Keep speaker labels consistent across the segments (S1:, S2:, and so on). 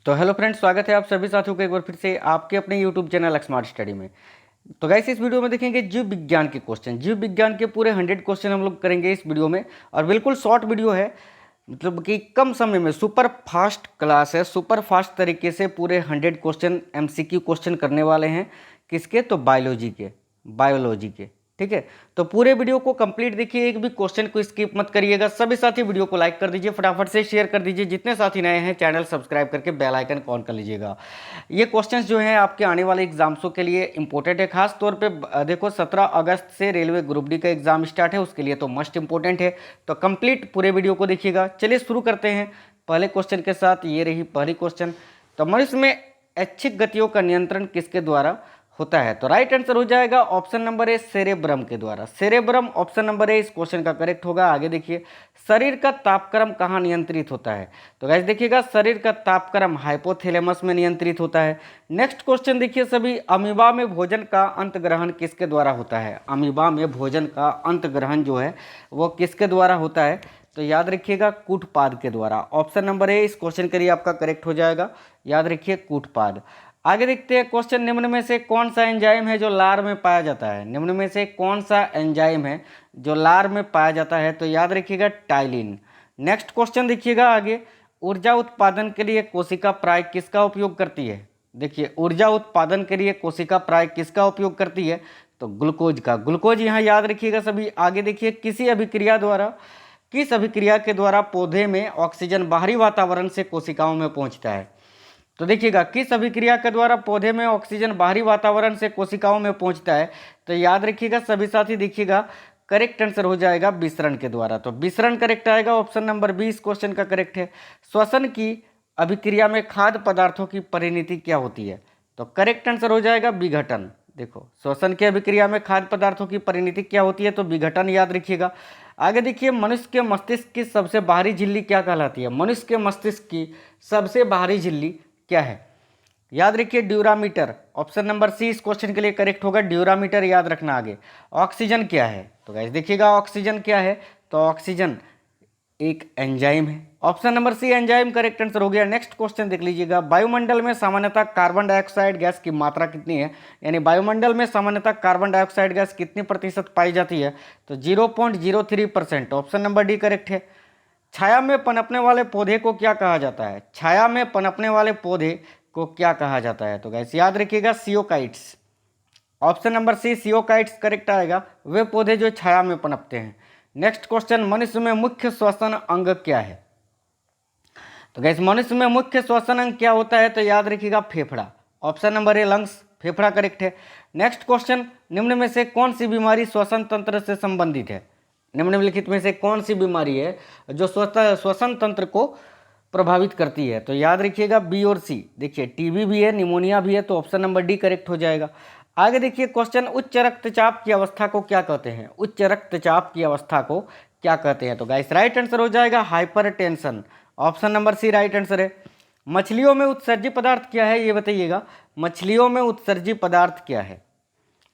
S1: तो hello friends, स्वागत है आप सभी साथियों को एक बार फिर से आपके अपने यूट्यूब चैनल स्मार्ट स्टडी में। तो गाइस, इस वीडियो में देखेंगे जीव विज्ञान के क्वेश्चन। जीव विज्ञान के पूरे 100 क्वेश्चन हम लोग करेंगे इस वीडियो में। और बिल्कुल शॉर्ट वीडियो है, मतलब कि कम समय में सुपर फास्ट क्लास है। सुपर फास्ट तरीके से पूरे 100 क्वेश्चन एमसीक्यू क्वेश्चन करने वाले हैं। किसके? तो बायोलॉजी के। ठीक है, तो पूरे वीडियो को कंप्लीट देखिए, एक भी क्वेश्चन को स्किप मत करिएगा। सभी साथी वीडियो को लाइक कर दीजिए, फटाफट से शेयर कर दीजिए। जितने साथी नए हैं चैनल सब्सक्राइब करके बेल आइकन ऑन कर लीजिएगा। ये क्वेश्चंस जो हैं आपके आने वाले एग्जाम्सों के लिए इंपॉर्टेंट है। खास तौर पे देखो 17 अगस्त से रेलवे ग्रुप डी का एग्जाम स्टार्ट है, उसके लिए तो मस्ट इंपॉर्टेंट है। तो कंप्लीट पूरे वीडियो को देखिएगा। चलिए शुरू करते हैं पहले क्वेश्चन के साथ। ये रही पहली क्वेश्चन। तो मनुष्य में ऐच्छिक गतियों का नियंत्रण किसके द्वारा होता है? तो राइट आंसर हो जाएगा ऑप्शन नंबर ए, सेरेब्रम के द्वारा। सेरेब्रम ऑप्शन नंबर ए इस क्वेश्चन का करेक्ट होगा। आगे देखिए, शरीर का तापक्रम कहाँ नियंत्रित होता है? तो गाइस देखिएगा, शरीर का तापक्रम हाइपोथैलेमस में नियंत्रित होता है। नेक्स्ट क्वेश्चन देखिए सभी, अमीबा में भोजन का अंतग्रहण किसके द्वारा होता है? अमीबा में भोजन का अंतग्रहण जो है वो किसके द्वारा होता है? तो याद रखिएगा, कूटपाद के द्वारा। ऑप्शन नंबर ए इस क्वेश्चन के लिए आपका करेक्ट हो जाएगा। याद रखिए, कूटपाद। आगे देखते हैं क्वेश्चन, निम्न में से कौन सा एंजाइम है जो लार में पाया जाता है? निम्न में से कौन सा एंजाइम है जो लार में पाया जाता है? तो याद रखिएगा, टाइलिन। नेक्स्ट क्वेश्चन देखिएगा आगे, ऊर्जा उत्पादन के लिए कोशिका प्राय किसका उपयोग करती है? देखिए, ऊर्जा उत्पादन के लिए कोशिका प्राय किसका उपयोग करती है? तो ग्लूकोज का। ग्लूकोज यहाँ याद रखिएगा सभी। आगे देखिए, किस अभिक्रिया के द्वारा पौधे में ऑक्सीजन बाहरी वातावरण से कोशिकाओं में पहुंचता है? तो देखिएगा, किस अभिक्रिया के द्वारा पौधे में ऑक्सीजन बाहरी वातावरण से कोशिकाओं में पहुंचता है? तो याद रखिएगा सभी साथी, देखिएगा करेक्ट आंसर हो जाएगा विसरण के द्वारा। तो विसरण करेक्ट आएगा। ऑप्शन नंबर बी इस क्वेश्चन का करेक्ट है। श्वसन की अभिक्रिया में खाद्य पदार्थों की परिणति क्या होती है? तो करेक्ट आंसर हो जाएगा विघटन। देखो, श्वसन की अभिक्रिया में खाद्य पदार्थों की परिणति क्या होती है? तो विघटन याद रखिएगा। आगे देखिए, मनुष्य के मस्तिष्क की सबसे बाहरी झिल्ली क्या कहलाती है? मनुष्य के मस्तिष्क की सबसे बाहरी झिल्ली क्या है? याद रखिए, ड्यूरामीटर। ऑप्शन नंबर सी इस क्वेश्चन के लिए करेक्ट होगा, ड्यूरामीटर याद रखना। आगे ऑक्सीजन क्या है? तो गाइस देखिएगा, ऑक्सीजन क्या है? तो ऑक्सीजन एक एंजाइम है। Option number C enzyme correct answer हो गया। नेक्स्ट क्वेश्चन देख लीजिएगा, वायुमंडल में सामान्यतः कार्बन डाइऑक्साइड गैस की मात्रा कितनी है? यानी वायुमंडल में सामान्यतः कार्बन डाइऑक्साइड गैस कितनी प्रतिशत पाई जाती है? तो 0.03%। ऑप्शन नंबर डी करेक्ट है। छाया में पनपने वाले पौधे को क्या कहा जाता है? छाया में पनपने वाले पौधे को क्या कहा जाता है? तो गाइस याद रखिएगा, सियोकाइट्स। ऑप्शन नंबर सी सियोकाइट्स करेक्ट आएगा, वे पौधे जो छाया में पनपते हैं। नेक्स्ट क्वेश्चन, मनुष्य में मुख्य श्वसन अंग क्या है? तो गाइस, मनुष्य में मुख्य श्वसन अंग क्या होता है? तो याद रखिएगा, फेफड़ा। ऑप्शन नंबर ए लंग्स, फेफड़ा करेक्ट है। नेक्स्ट क्वेश्चन, निम्न में से कौन सी बीमारी श्वसन तंत्र से संबंधित है? निम्नलिखित में से कौन सी बीमारी है जो श्वसन तंत्र को प्रभावित करती है? तो याद रखिएगा, बी और सी। देखिए, टीबी भी है, निमोनिया भी है, तो ऑप्शन नंबर डी करेक्ट हो जाएगा। आगे देखिए क्वेश्चन, उच्च रक्तचाप की अवस्था को क्या कहते हैं? उच्च रक्तचाप की अवस्था को क्या कहते हैं? तो गाइस राइट आंसर हो जाएगा hypertension. Option number C right answer है। मछलियों में उत्सर्जी पदार्थ क्या है, ये बताइएगा। मछलियों में उत्सर्जी पदार्थ क्या है?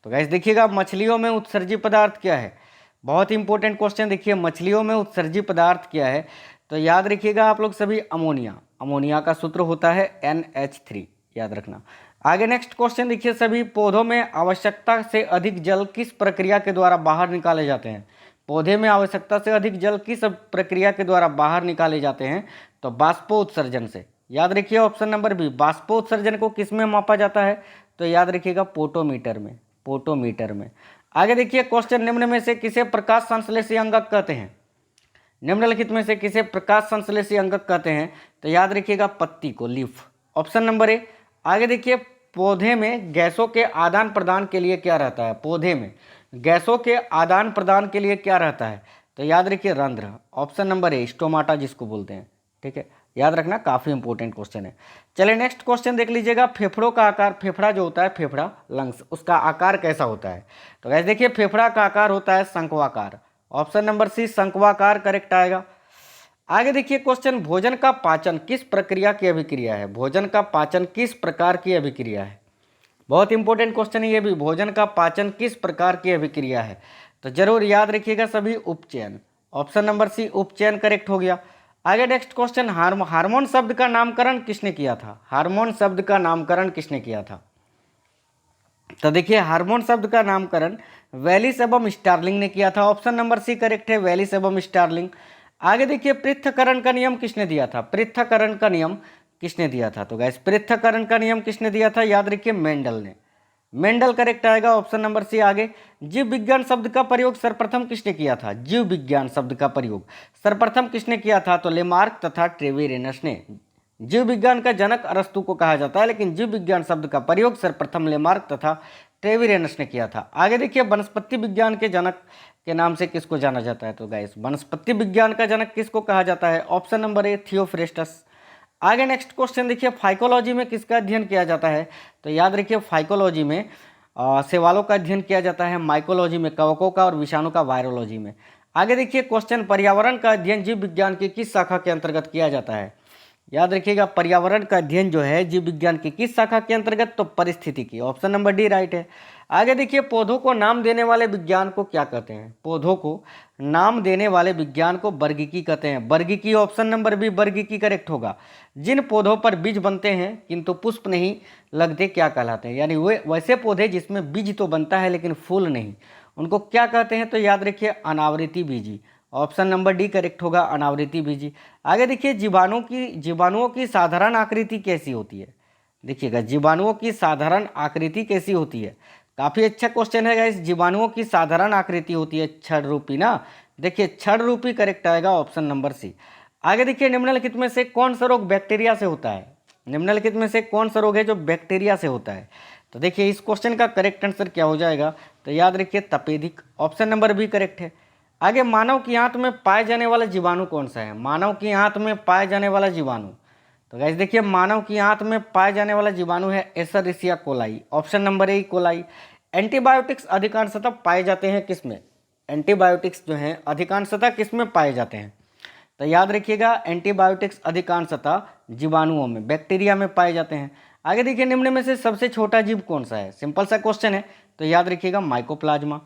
S1: तो गाइस देखिएगा, मछलियों में उत्सर्जी पदार्थ क्या है? बहुत इंपॉर्टेंट क्वेश्चन। देखिए, मछलियों में उत्सर्जी पदार्थ क्या है? तो याद रखिएगा आप लोग सभी, अमोनिया। अमोनिया का सूत्र होता है NH3, याद रखना। आगे नेक्स्ट क्वेश्चन देखिए सभी, पौधों में आवश्यकता से अधिक जल किस प्रक्रिया के द्वारा बाहर निकाले जाते हैं? पौधे में आवश्यकता से अधिक जल किस प्रक्रिया के द्वारा बाहर निकाले जाते हैं? तो बाष्पोत्सर्जन से। याद रखिए ऑप्शन नंबर बी, बाष्पोत्सर्जन को किस में मापा जाता है? तो याद रखिएगा, पोटोमीटर में। पोटोमीटर में। आगे देखिए क्वेश्चन, निम्न में से किसे प्रकाश संश्लेषी अंगक कहते हैं? निम्नलिखित में से किसे प्रकाश संश्लेषी अंगक कहते हैं? तो याद रखिएगा, पत्ती को, लीफ। ऑप्शन नंबर ए। आगे देखिए, पौधे में गैसों के आदान प्रदान के लिए क्या रहता है? पौधे में गैसों के आदान प्रदान के लिए क्या रहता है? तो याद रखिए, रंध्र। ऑप्शन नंबर ए, स्टोमाटा जिसको बोलते हैं। ठीक है, याद रखना, काफी इंपॉर्टेंट क्वेश्चन है। चलिए नेक्स्ट क्वेश्चन देख लीजिएगा, फेफड़ों का आकार। फेफड़ा जो होता है, फेफड़ा लंग्स, उसका आकार कैसा होता है? तो गाइस देखिए, फेफड़ा का आकार होता है शंक्वाकार। ऑप्शन नंबर सी शंक्वाकार करेक्ट आएगा। आगे देखिए क्वेश्चन, भोजन का पाचन किस प्रक्रिया की अभिक्रिया है? भोजन का पाचन किस प्रकार की अभिक्रिया है? बहुत इंपॉर्टेंट क्वेश्चन है ये भी, भोजन का पाचन किस प्रकार की अभिक्रिया है? तो जरूर याद रखिएगा सभी, उपचयन। ऑप्शन नंबर सी उपचयन करेक्ट हो गया। आगे नेक्स्ट क्वेश्चन, हार्मोन शब्द का नामकरण किसने किया था? हार्मोन शब्द का नामकरण किसने किया था? तो देखिए हार्मोन शब्द का नामकरण वेलिस एवं स्टार्लिंग ने किया था। ऑप्शन नंबर सी करेक्ट है, वेलिस एवं स्टार्लिंग। आगे देखिए पृथक्करण का नियम किसने दिया था? पृथक्करण का नियम किसने दिया था? तो गाइस पृथक्करण का नियम किसने दिया था? याद रखिए मेंडल ने। मेंडल करेक्ट आएगा, ऑप्शन नंबर सी। आगे जीव विज्ञान शब्द का प्रयोग सर्वप्रथम किसने किया था? जीव विज्ञान शब्द का प्रयोग सर्वप्रथम किसने किया था? तो लेमार्क तथा ट्रेविरेनस ने। जीव विज्ञान का जनक अरस्तु को कहा जाता है, लेकिन जीव विज्ञान शब्द का प्रयोग सर्वप्रथम लेमार्क तथा ट्रेविरेनस ने किया था। आगे देखिए वनस्पति विज्ञान के जनक के नाम से किसको जाना जाता है? तो गाइस वनस्पति विज्ञान का जनक किसको कहा जाता है? ऑप्शन नंबर ए थियोफ्रेस्टस। आगे नेक्स्ट क्वेश्चन देखिए फाइकोलॉजी में किसका अध्ययन किया जाता है? तो याद रखिए फाइकोलॉजी में शैवालों का अध्ययन किया जाता है, माइकोलॉजी में कवकों का और विषाणु का वायरोलॉजी में। आगे देखिए क्वेश्चन पर्यावरण का अध्ययन जीव विज्ञान की किस शाखा के अंतर्गत किया जाता है? याद रखिएगा पर्यावरण का अध्ययन जो है जीव विज्ञान की किस शाखा के अंतर्गत? तो परिस्थितिकी। ऑप्शन नंबर डी राइट है। आगे देखिए पौधों को नाम देने वाले विज्ञान को क्या कहते हैं? पौधों को नाम देने वाले विज्ञान को वर्गीकी कहते हैं। वर्गीकी, ऑप्शन नंबर बी वर्गीकी करेक्ट होगा। जिन पौधों पर बीज बनते हैं किंतु पुष्प नहीं लगते क्या कहलाते हैं? यानी वे वैसे पौधे जिसमें बीज तो बनता है लेकिन फूल नहीं, उनको क्या कहते हैं? तो याद रखिए अनावृति बीजी। ऑप्शन नंबर डी करेक्ट होगा, अनावृति बीजी। आगे देखिए जीवाणुओं की साधारण आकृति कैसी होती है? देखिएगा जीवाणुओं की साधारण आकृति कैसी होती है? काफी अच्छा क्वेश्चन है गाइस। जीवाणुओं की साधारण आकृति होती है छड़ रूपी ना। देखिए छड़ रूपी करेक्ट आएगा, ऑप्शन नंबर सी। आगे देखिए निम्नलिखित में से कौन सा रोग बैक्टीरिया से होता है? निम्नलिखित में से कौन सा रोग है जो बैक्टीरिया से होता है? तो देखिए इस क्वेश्चन का करेक्ट आंसर क्या हो जाएगा? तो याद रखिए तपेदिक। ऑप्शन नंबर बी करेक्ट है। आगे मानव की आंत में पाए जाने वाला जीवाणु कौन सा है? मानव की आंत में पाए जाने वाला जीवाणु, तो गाइस देखिए मानव की आंत में पाए जाने वाला जीवाणु है Escherichia coli. Option number A coli. Antibiotics अधिकांशतः पाए जाते हैं किसमें? एंटीबायोटिक्स जो हैं अधिकांशतः किसमें पाए जाते हैं? तो याद रखिएगा एंटीबायोटिक्स अधिकांशतः जीवाणुओं में, बैक्टीरिया में पाए जाते हैं। आगे देखिए निम्न में से सबसे छोटा जीव कौन सा है? सिंपल सा क्वेश्चन है, तो याद रखिएगा माइकोप्लाज्मा।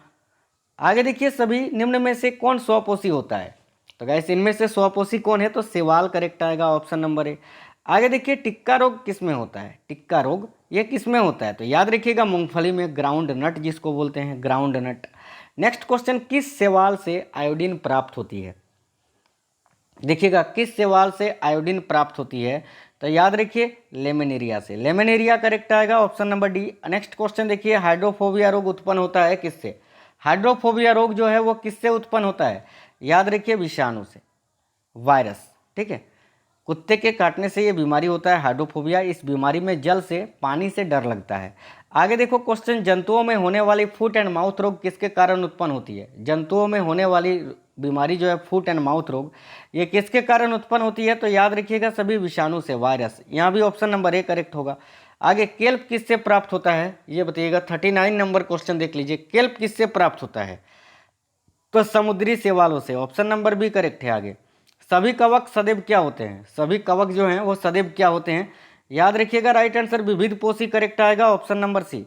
S1: आगे देखिए सभी निम्न में से कौन स्वपोषी होता है? तो गाइस इनमें से स्वपोषी कौन है? तो शैवाल करेक्ट आएगा, ऑप्शन नंबर ए। आगे देखिए टिक्का रोग किस में होता है? टिक्का रोग ये किस में होता है? तो याद रखिएगा मूंगफली में, ग्राउंड नट जिसको बोलते हैं, ग्राउंड नट। नेक्स्ट क्वेश्चन, किस शैवाल से आयोडीन प्राप्त होती है? देखिएगा किस शैवाल से आयोडीन प्राप्त होती है? तो याद रखिए लेमिनेरिया से। लेमिनेरिया करेक्ट आएगा, option number D. Next question देखिए हाइड्रोफोबिया रोग उत्पन्न होता है किससे? हाइड्रोफोबिया रोग जो है वो किससे उत्पन्न होता है? याद रखिए विषाणु से, वायरस। ठीक है, कुत्ते के काटने से ये बीमारी होता है हाइड्रोफोबिया। इस बीमारी में जल से, पानी से डर लगता है। आगे देखो क्वेश्चन, जंतुओं में होने वाली फुट एंड माउथ रोग किसके कारण उत्पन्न होती है? जंतुओं में होने वाली बीमारी जो है फुट एंड माउथ रोग, ये किसके कारण उत्पन्न होती है? तो याद रखिएगा सभी विषाणु से, वायरस। यहाँ भी ऑप्शन नंबर ए करेक्ट होगा। आगे केल्प किससे प्राप्त होता है? ये बताइएगा। 39 नंबर क्वेश्चन देख लीजिए, केल्प किससे प्राप्त होता है? तो समुद्री शैवालों से। ऑप्शन नंबर बी करेक्ट है। आगे सभी कवक सदैव क्या होते हैं? सभी कवक जो हैं वो सदैव क्या होते हैं? याद रखिएगा राइट आंसर विविध पोषी करेक्ट आएगा, ऑप्शन नंबर सी।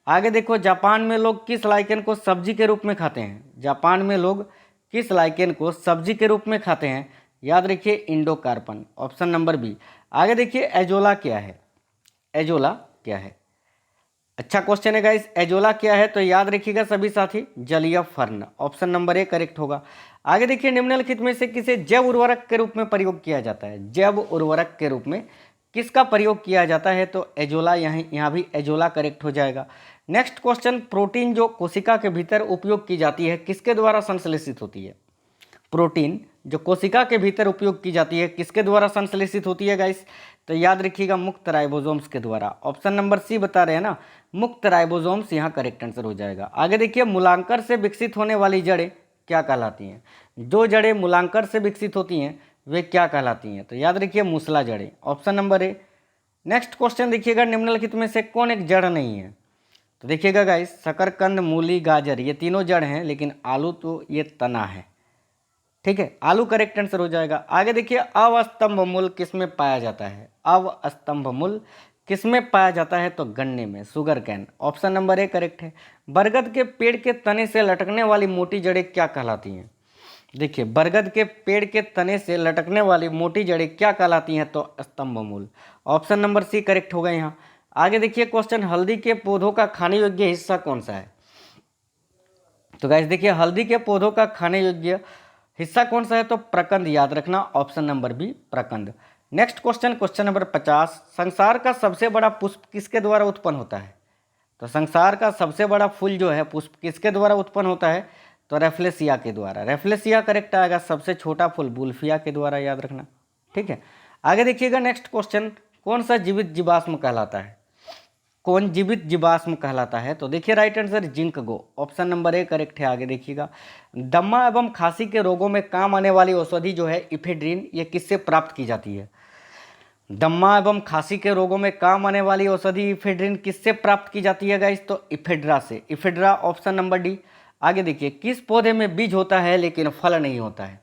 S1: आगे देखो जापान में लोग किस लाइकेन को सब्जी के रूप में खाते हैं? जापान में लोग किस लाइकेन को सब्जी के रूप में खाते हैं? याद रखिए इंडोकार्पन, ऑप्शन नंबर बी। आगे देखिए एजोला क्या है? एजोला क्या है? अच्छा क्वेश्चन है गाइस, एजोला क्या है? तो याद रखिएगा सभी साथी जलीय fern, option number A correct होगा। आगे देखिए निम्नलिखित में से किसे जैव उर्वरक के रूप में प्रयोग किया जाता है? जैव उर्वरक के रूप में किसका प्रयोग किया जाता है? तो एजोला, यहाँ भी एजोला करेक्ट हो जाएगा। नेक्स्ट क्वेश्चन, प्रोटीन जो कोशिका के भीतर उपयोग की जाती है किसके द्वारा संश्लेषित होती है? प्रोटीन जो कोशिका के भीतर उपयोग की जाती है किसके द्वारा संश्लेषित होती है गाइस? तो याद रखिएगा मुक्त राइबोसोम्स के द्वारा। ऑप्शन नंबर सी बता रहे हैं ना, मुक्त राइबोसोम्स यहाँ करेक्ट आंसर हो जाएगा। आगे देखिए मूलांकर से विकसित होने वाली जड़ें क्या कहलाती हैं? जो जड़ें मूलांकर से विकसित होती हैं वे क्या कहलाती हैं? तो याद रखिए मूसला जड़ें, ऑप्शन नंबर ए। नेक्स्ट क्वेश्चन देखिएगा, निम्नलिखित में से कौन एक जड़ नहीं है? तो देखिएगा गाइस शकरकंद, मूली, गाजर ये तीनों जड़ हैं, लेकिन आलू तो ये तना है। ठीक है, आलू करेक्ट आंसर हो जाएगा। आगे देखिए अवस्तंभ मूल किसमें पाया जाता है? अवस्तंभ मूल किसमें पाया जाता है? तो गन्ने में, sugar cane, option number A correct है। बरगद के पेड़ के तने से लटकने वाली मोटी जड़ें क्या कहलाती हैं? देखिए बरगद के पेड़ के तने से लटकने वाली मोटी जड़ें क्या कहलाती हैं? तो स्तंभ मूल। ऑप्शन नंबर सी करेक्ट होगा यहाँ। आगे देखिए क्वेश्चन, हल्दी के पौधों का खाने योग्य हिस्सा कौन सा है? तो गाइस देखिए हल्दी के पौधों का खाने योग्य हिस्सा कौन सा है? तो प्रकंद, याद रखना ऑप्शन नंबर बी प्रकंद। नेक्स्ट क्वेश्चन, क्वेश्चन नंबर 50, संसार का सबसे बड़ा पुष्प किसके द्वारा उत्पन्न होता है? तो संसार का सबसे बड़ा फूल जो है पुष्प किसके द्वारा उत्पन्न होता है? तो रेफ्लेसिया के द्वारा। रेफ्लेसिया करेक्ट आएगा। सबसे छोटा फूल बुल्फिया के द्वारा, याद रखना। ठीक है, आगे देखिएगा नेक्स्ट क्वेश्चन, कौन सा जीवित जीवाश्म कहलाता है? कौन जीवित जीवाश्म कहलाता है? तो देखिए right answer zinc go, option number A correct है। आगे देखिएगा, दमा एवं खांसी के रोगों में काम आने वाली औषधि जो है इफेड्रिन, ये किससे प्राप्त की जाती है? दम्मा एवं खांसी के रोगों में काम आने वाली औषधि इफेड्रिन किससे प्राप्त की जाती है गाइस? तो इफेड्रा से। Ephedra, option number D. आगे देखिए, किस पौधे में बीज होता है लेकिन फल नहीं होता है?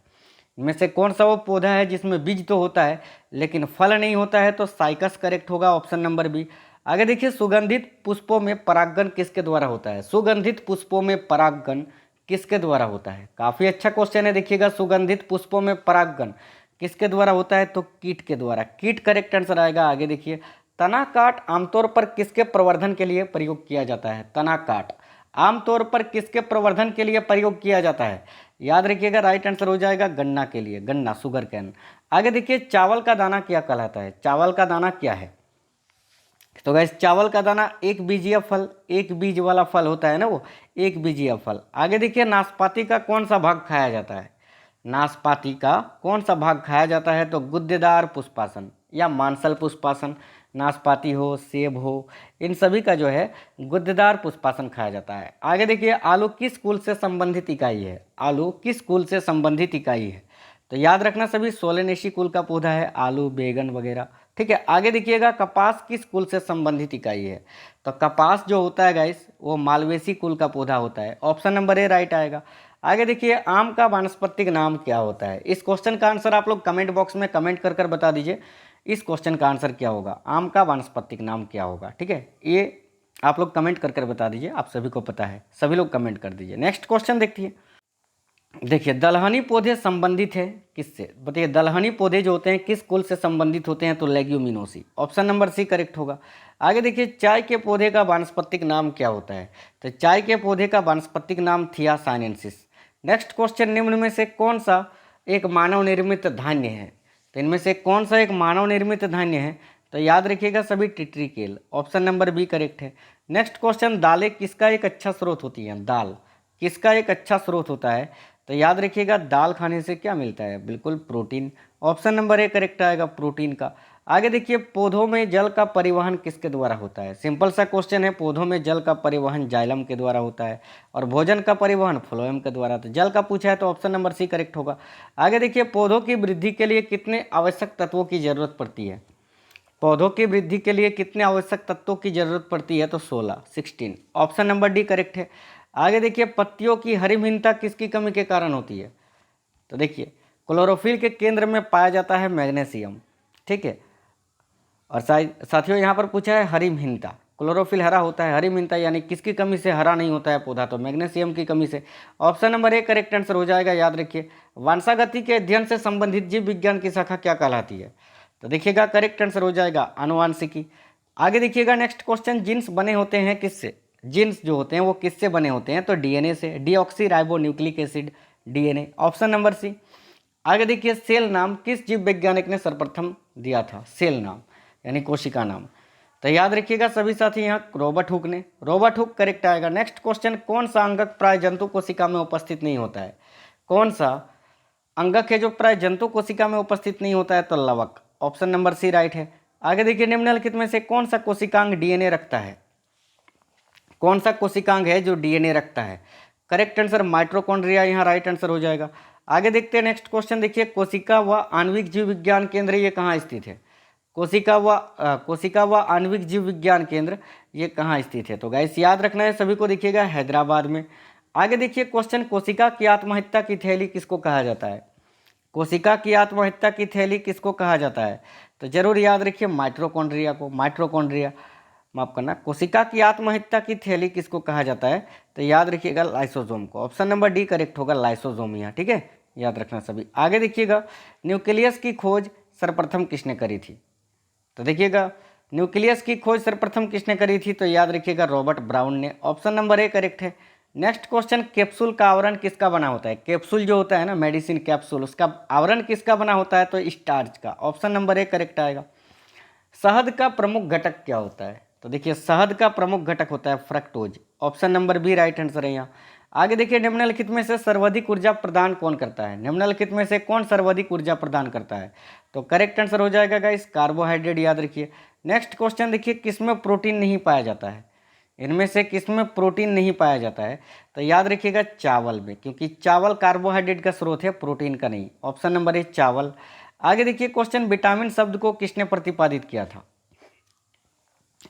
S1: इनमें से कौन सा वो पौधा है जिसमें बीज तो होता है लेकिन फल नहीं होता है? तो साइकस करेक्ट होगा, ऑप्शन नंबर बी। आगे देखिए, सुगंधित पुष्पों में परागण किसके द्वारा होता है? सुगंधित पुष्पों में परागण किसके द्वारा होता है? काफी अच्छा क्वेश्चन है। देखिएगा, सुगंधित पुष्पों में परागण किसके द्वारा होता है? तो कीट के द्वारा। कीट करेक्ट आंसर आएगा। आगे देखिए, तना काट आमतौर पर किसके प्रवर्धन के लिए प्रयोग किया जाता है? तना काट आमतौर पर किसके प्रवर्धन के लिए प्रयोग किया जाता है? याद रखिएगा राइट आंसर हो जाएगा गन्ना के लिए, गन्ना, शुगर कैन। आगे देखिए, चावल का दाना क्या कहलाता है? चावल का दाना क्या है? तो गाइस चावल का दाना एक बीजीय फल, एक बीज वाला फल होता है ना, वो एक बीजीय फल। आगे देखिए, नाशपाती का कौन सा भाग खाया जाता है? नाशपाती का कौन सा भाग खाया जाता है? तो गुद्देदार पुष्पासन या मांसल पुष्पासन। नाशपाती हो, सेब हो, इन सभी का जो है गुद्देदार पुष्पासन खाया जाता है। आगे देखिए, आलू किस कुल से संबंधित इकाई है? आलू किस कुल से संबंधित इकाई है? तो याद रखना सभी सोलेनेसी कुल का पौधा है आलू, बैगन वगैरह। ठीक है, आगे देखिएगा, कपास किस कुल से संबंधित इकाई है? तो कपास जो होता है गाइस वो मालवेसी कुल का पौधा होता है, ऑप्शन नंबर ए राइट आएगा। आगे देखिए, आम का वानस्पतिक नाम क्या होता है? इस क्वेश्चन का आंसर आप लोग कमेंट बॉक्स में कमेंट कर बता दीजिए, इस क्वेश्चन का आंसर क्या होगा? आम का वानस्पतिक नाम क्या होगा? ठीक है, ये आप लोग कमेंट कर बता दीजिए, आप सभी को पता है, सभी लोग कमेंट कर दीजिए। नेक्स्ट क्वेश्चन देखिए, देखिए दलहनी पौधे संबंधित है किससे? बताइए, दलहनी पौधे जो होते हैं किस कुल से संबंधित होते हैं? तो Leguminosae, option number C correct होगा। आगे देखिए, चाय के पौधे का वानस्पतिक नाम क्या होता है? तो चाय के पौधे का वानस्पतिक नाम थियासाइनेंसिस। नेक्स्ट क्वेश्चन, निम्न में से कौन सा एक मानव निर्मित धान्य है? तो इनमें से कौन सा एक मानव निर्मित धान्य है? तो याद रखिएगा सभी टिट्रिकेल, ऑप्शन नंबर बी करेक्ट है। नेक्स्ट क्वेश्चन, दालें किसका एक अच्छा स्रोत होती हैं? दाल किसका एक अच्छा स्रोत होता है? तो याद रखिएगा, दाल खाने से क्या मिलता है? बिल्कुल protein, option number A correct आएगा, प्रोटीन का। आगे देखिए, पौधों में जल का परिवहन किसके द्वारा होता है? सिंपल सा क्वेश्चन है, पौधों में जल का परिवहन जाइलम के द्वारा होता है और भोजन का परिवहन फ्लोएम के द्वारा। तो जल का पूछा है तो ऑप्शन नंबर सी करेक्ट होगा। आगे देखिए, पौधों की वृद्धि के लिए कितने आवश्यक तत्वों की जरूरत पड़ती है? पौधों की वृद्धि के लिए कितने आवश्यक तत्वों की जरूरत पड़ती है? तो 16, ऑप्शन नंबर डी करेक्ट है। आगे देखिए, पत्तियों की हरिमहीनता किसकी कमी के कारण होती है? तो देखिए, क्लोरोफिल के केंद्र में पाया जाता है मैग्नीशियम। ठीक है, और साथियों यहाँ पर पूछा है हरिमहीनता, क्लोरोफिल हरा होता है, हरिमहीनता यानी किसकी कमी से हरा नहीं होता है पौधा? तो मैग्नीशियम की कमी से, option number A correct answer हो जाएगा। याद रखिए, वंशागति के अध्ययन से संबंधित जीव विज्ञान की शाखा क्या कहलाती है? तो देखिएगा करेक्ट आंसर हो जाएगा आनुवांशिकी। आगे देखिएगा नेक्स्ट क्वेश्चन, जीन्स बने होते हैं किससे? जीन्स जो होते हैं वो किससे बने होते हैं? तो डीएनए से, deoxyribonucleic acid, DNA, option number C. आगे देखिए, सेल नाम किस जीव वैज्ञानिक ने सर्वप्रथम दिया था? सेल नाम यानी कोशिका नाम। तो याद रखिएगा सभी साथी, यहाँ रॉबर्ट हुक ने, रॉबर्ट हुक करेक्ट आएगा। नेक्स्ट क्वेश्चन, कौन सा अंगक प्राय जंतु कोशिका में उपस्थित नहीं होता है? कौन सा अंगक है जो प्राय जंतु कोशिका में उपस्थित नहीं होता है? तो लवक, ऑप्शन नंबर सी राइट है। आगे देखिए, निम्नलिखित में से कौन सा कोशिकांग डीएनए रखता है? कौन सा कोशिकांग है जो डीएनए रखता है? करेक्ट आंसर माइटोकॉन्ड्रिया, यहाँ राइट आंसर हो जाएगा। आगे देखते हैं नेक्स्ट क्वेश्चन, देखिए कोशिका व आणविक जीव विज्ञान केंद्र ये कहाँ स्थित है? कोशिका व आणविक जीव विज्ञान केंद्र ये कहाँ स्थित है? तो गाइस याद रखना है सभी को, देखिएगा हैदराबाद में। आगे देखिए क्वेश्चन, कोशिका की आत्महत्या की थैली किसको कहा जाता है? कोशिका की आत्महत्या की थैली किसको कहा जाता है? तो जरूर याद रखिए माइटोकॉन्ड्रिया को, माइटोकॉन्ड्रिया, माफ करना, कोशिका की आत्महत्या की थैली किसको कहा जाता है? तो याद रखिएगा लाइसोसोम को, ऑप्शन नंबर डी करेक्ट होगा, लाइसोसोम यहाँ। ठीक है, याद रखना सभी। आगे देखिएगा, न्यूक्लियस की खोज सर्वप्रथम किसने करी थी? तो देखिएगा, न्यूक्लियस की खोज सर्वप्रथम किसने करी थी? तो याद रखिएगा रॉबर्ट ब्राउन ने। ऑप्शन नंबर ए करेक्ट है। नेक्स्ट क्वेश्चन, कैप्सूल का आवरण किसका बना होता है? कैप्सूल जो होता है ना, मेडिसिन कैप्सूल, उसका आवरण किसका बना होता है? तो स्टार्च का। ऑप्शन नंबर ए करेक्ट आएगा। शहद का प्रमुख घटक क्या होता है? तो देखिए, शहद का प्रमुख घटक होता है fructose. Option number B right answer है यहाँ। आगे देखिए, निम्नलिखित में से सर्वाधिक ऊर्जा प्रदान कौन करता है? निम्नलिखित में से कौन सर्वाधिक ऊर्जा प्रदान करता है? तो करेक्ट आंसर हो जाएगा गाइस कार्बोहाइड्रेट, याद रखिए। नेक्स्ट क्वेश्चन देखिए, किसमें प्रोटीन नहीं पाया जाता है? इनमें से किसमें प्रोटीन नहीं पाया जाता है? तो याद रखिएगा चावल में, क्योंकि चावल कार्बोहाइड्रेट का स्रोत है, प्रोटीन का नहीं। ऑप्शन नंबर ए चावल। आगे देखिए क्वेश्चन, विटामिन शब्द को किसने प्रतिपादित किया था?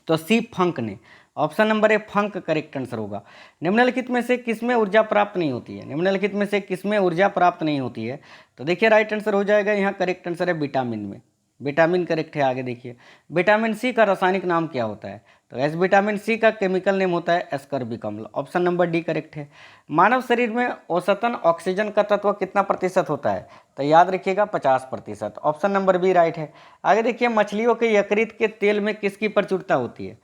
S1: तो सी फंक ने। ऑप्शन नंबर ए फंक करेक्ट आंसर होगा। निम्नलिखित में से किसमें ऊर्जा प्राप्त नहीं होती है? निम्नलिखित में से किसमें ऊर्जा प्राप्त नहीं होती है? तो देखिए राइट आंसर हो जाएगा यहाँ, करेक्ट आंसर है विटामिन में। विटामिन करेक्ट है। आगे देखिए, विटामिन सी का रासायनिक नाम क्या होता है? तो एस विटामिन सी का केमिकल नेम होता है एस्कॉर्बिक अम्ल। ऑप्शन नंबर डी करेक्ट है। मानव शरीर में औसतन ऑक्सीजन का तत्व कितना प्रतिशत होता है? तो याद रखिएगा 50%। ऑप्शन नंबर बी राइट है। आगे देखिए, मछलियों के यकृत के तेल में किसकी प्रचुरता होती है?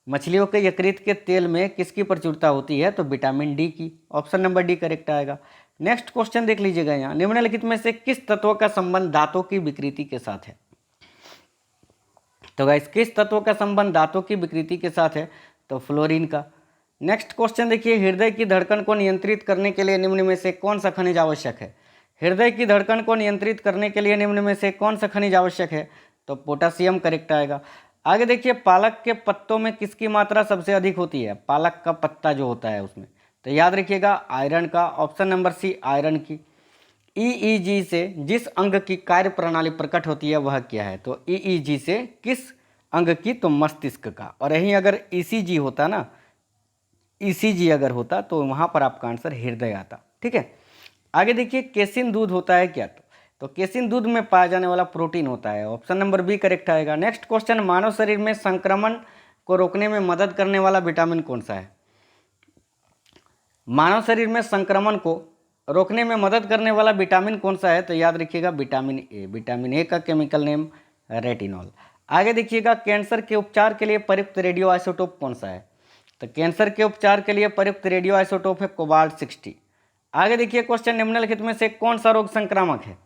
S1: मछलियों के यकृत के तेल में किसकी प्रचुरता होती है? तो विटामिन डी की। ऑप्शन नंबर डी करेक्ट आएगा। नेक्स्ट क्वेश्चन देख लीजिएगा यहाँ, निम्नलिखित में से किस तत्व का संबंध दांतों की विकृति के साथ है? तो गाइस, किस तत्व का संबंध दांतों की विकृति के साथ है? तो फ्लोरीन का। नेक्स्ट क्वेश्चन देखिए, हृदय की धड़कन को नियंत्रित करने के लिए निम्न में से कौन सा खनिज आवश्यक है? हृदय की धड़कन को नियंत्रित करने के लिए निम्न में से कौन सा खनिज आवश्यक है? तो पोटासियम करेक्ट आएगा। आगे देखिए, पालक के पत्तों में किसकी मात्रा सबसे अधिक होती है? पालक का पत्ता जो होता है उसमें। तो याद रखिएगा आयरन का। ऑप्शन नंबर सी आयरन की। ईईजी से जिस अंग की कार्य प्रणाली प्रकट होती है वह क्या है? तो ईईजी से किस अंग की? तो मस्तिष्क का। और यहीं अगर ईसीजी होता ना, ईसीजी अगर होता तो वहाँ पर आपका आंसर हृदय आता। ठीक है। आगे देखिए, केसिन दूध होता है क्या? तो केसिन दूध में पाया जाने वाला प्रोटीन होता है। ऑप्शन नंबर बी करेक्ट आएगा। नेक्स्ट क्वेश्चन, मानव शरीर में संक्रमण को रोकने में मदद करने वाला विटामिन कौन सा है? मानव शरीर में संक्रमण को रोकने में मदद करने वाला विटामिन कौन सा है? तो याद रखिएगा विटामिन ए। विटामिन ए का केमिकल नेम रेटिनॉल। आगे देखिएगा, कैंसर के उपचार के लिए प्रयुक्त रेडियो आइसोटोप कौन सा है? तो कैंसर के उपचार के लिए प्रयुक्त रेडियो आइसोटोप है कोबाल्ट 60। आगे देखिए क्वेश्चन, निम्नलिखित में से कौन सा रोग संक्रामक है?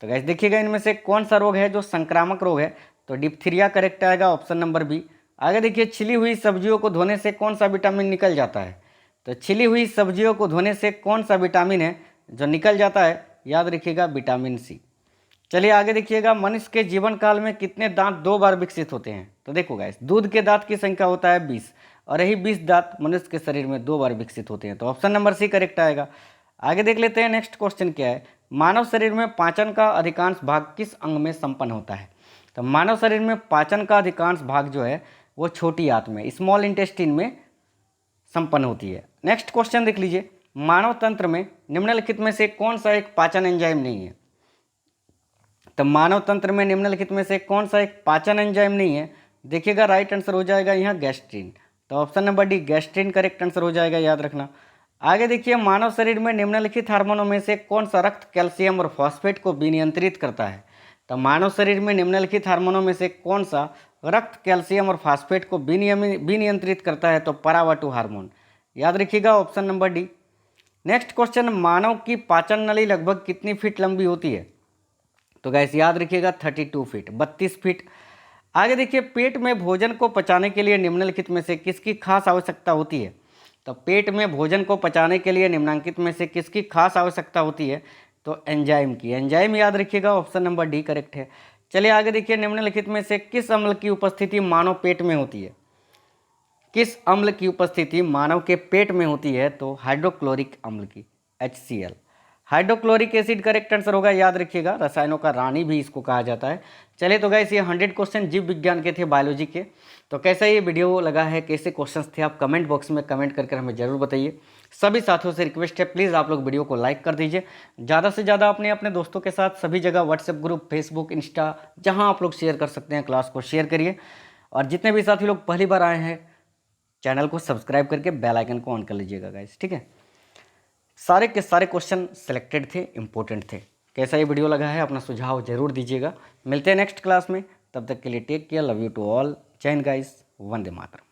S1: तो गाइस देखिएगा, इनमें से कौन सा रोग है जो संक्रामक रोग है? तो डिप्थीरिया करेक्ट आएगा। Option number B. आगे देखिए, छिली हुई सब्जियों को धोने से कौन सा विटामिन निकल जाता है? तो छिली हुई सब्जियों को धोने से कौन सा विटामिन है जो निकल जाता है? याद रखिएगा विटामिन सी। चलिए आगे देखिएगा, मनुष्य के जीवन काल में कितने दांत 2 बार विकसित होते हैं? तो देखो गाइस, दूध के दांत की संख्या होता है 20, और यही 20 दांत मनुष्य के शरीर में 2 बार विकसित होते हैं। तो ऑप्शन नंबर सी करेक्ट आएगा। आगे देख लेते हैं नेक्स्ट क्वेश्चन क्या है। मानव शरीर में पाचन का अधिकांश भाग किस अंग में संपन्न होता है? तो मानव शरीर में पाचन का अधिकांश भाग जो है वो छोटी आंत में, स्मॉल इंटेस्टिन में संपन्न होती है। नेक्स्ट क्वेश्चन देख लीजिए, मानव तंत्र में निम्नलिखित में से कौन सा एक पाचन एंजाइम नहीं है? तो मानव तंत्र में निम्नलिखित में से कौन सा एक पाचन एंजाइम नहीं है? देखिएगा राइट आंसर हो जाएगा यहाँ गैस्ट्रिन। तो option number D gastrin correct answer हो जाएगा, याद रखना। आगे देखिए, मानव शरीर में निम्नलिखित हार्मोनों में से कौन सा रक्त कैल्शियम और फॉस्फेट को विनियंत्रित करता है? तो मानव शरीर में निम्नलिखित हार्मोनों में से कौन सा रक्त कैल्शियम और फास्फेट को विनियंत्रित करता है? तो परावाटू हार्मोन। याद रखिएगा option number D. Next question, मानव की पाचन नली लगभग कितनी फीट लंबी होती है? तो गैस याद रखिएगा 32 फीट, 32 फीट। आगे देखिए, पेट में भोजन को पचाने के लिए निम्नलिखित में से किसकी खास आवश्यकता होती है? तो पेट में भोजन को पचाने के लिए निम्नलिखित में से किसकी खास आवश्यकता होती है? तो एंजाइम की। एंजाइम याद रखिएगा, ऑप्शन नंबर डी करेक्ट है। चलिए आगे देखिए, निम्नलिखित में से किस अम्ल की उपस्थिति मानव पेट में होती है? किस अम्ल की उपस्थिति मानव के पेट में होती है? तो हाइड्रोक्लोरिक अम्ल की, HCl। Hydrochloric acid correct answer होगा, याद रखिएगा, रसायनों का रानी भी इसको कहा जाता है। चलिए तो गाइस, ये 100 क्वेश्चन जीव विज्ञान के थे, बायोलॉजी के। तो कैसा ये वीडियो लगा है, कैसे क्वेश्चंस थे, आप कमेंट बॉक्स में कमेंट करके हमें जरूर बताइए। सभी साथियों से रिक्वेस्ट है, प्लीज़ आप लोग वीडियो को लाइक कर दीजिए, ज़्यादा से ज़्यादा अपने दोस्तों के साथ सभी जगह व्हाट्सएप ग्रुप, फेसबुक, इंस्टा, जहाँ आप लोग शेयर कर सकते हैं क्लास को शेयर करिए। और जितने भी साथी लोग पहली बार आए हैं, चैनल को सब्सक्राइब करके बेल आइकन को ऑन कर लीजिएगा गाइस, ठीक है। सारे के सारे क्वेश्चन सिलेक्टेड थे, इंपॉर्टेंट थे। कैसा ये वीडियो लगा है अपना सुझाव जरूर दीजिएगा। मिलते हैं नेक्स्ट क्लास में, तब तक के लिए take care, love you to all, जय हिंद गाइस, वंदे मातरम।